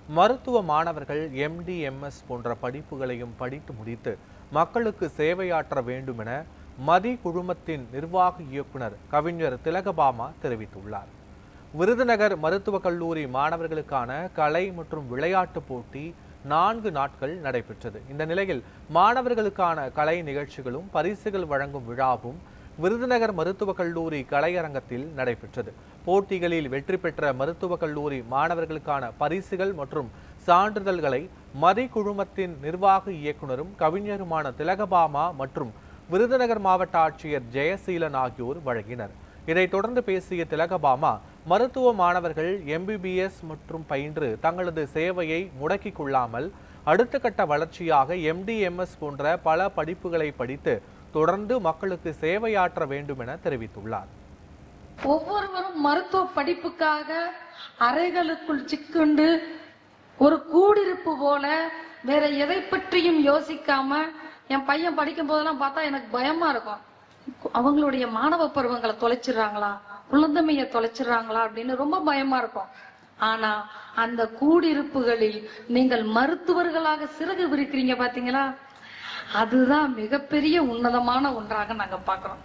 மருத்துவ மாணவர்கள் MD, MS போன்ற படிப்புகளையும் படித்து முடித்து மக்களுக்கு சேவையாற்ற வேண்டும் என மதி குழுமத்தின் நிர்வாக இயக்குனர் கவிஞர் திலகபாமா தெரிவித்துள்ளார். விருதுநகர் மருத்துவக் கல்லூரி மாணவர்களுக்கான கலை மற்றும் விளையாட்டு போட்டி 4 நாட்கள் நடைபெற்றது. இந்த நிலையில் மாணவர்களுக்கான கலை நிகழ்ச்சிகளும் பரிசுகள் வழங்கும் விழாவும் விருதுநகர் மருத்துவக் கல்லூரி கலையரங்கத்தில் நடைபெற்றது. போட்டிகளில் வெற்றி பெற்ற மருத்துவக் கல்லூரி மாணவர்களுக்கான பரிசுகள் மற்றும் சான்றிதழ்களை மதி குழுமத்தின் நிர்வாக இயக்குனரும் கவிஞருமான திலகபாமா மற்றும் விருதுநகர் மாவட்ட ஆட்சியர் ஜெயசீலன் ஆகியோர் வழங்கினர். இதைத் தொடர்ந்து பேசிய திலகபாமா, மருத்துவ மாணவர்கள் MBBS மற்றும் பயின்று தங்களது சேவையை முடக்கிக் கொள்ளாமல் அடுத்த கட்ட வளர்ச்சியாக MD, MS போன்ற பல படிப்புகளை படித்து தொடர்ந்து மக்களுக்கு சேவையாற்ற வேண்டும் என தெரிவித்துள்ளார். ஒவ்வொருவரும் மருத்துவ படிப்புக்காக அறைகளுக்குள் சிக்குண்டு ஒரு கூடிருப்பு போல வேற எதை பற்றியும் யோசிக்காம, என் பையன் படிக்கும் போதெல்லாம் பார்த்தா எனக்கு பயமா இருக்கும். அவங்களுடைய மாணவ பருவங்களை தொலைச்சிடுறாங்களா, குழந்தைமைய தொலைச்சிடுறாங்களா அப்படின்னு ரொம்ப பயமா இருக்கும். ஆனா அந்த கூடிருப்புகளில் நீங்கள் மருத்துவர்களாக சிறகு விரிக்கிறீங்க பாத்தீங்களா, அதுதான் மிகப்பெரிய உன்னதமான ஒன்றாக நாங்க பாக்குறோம்.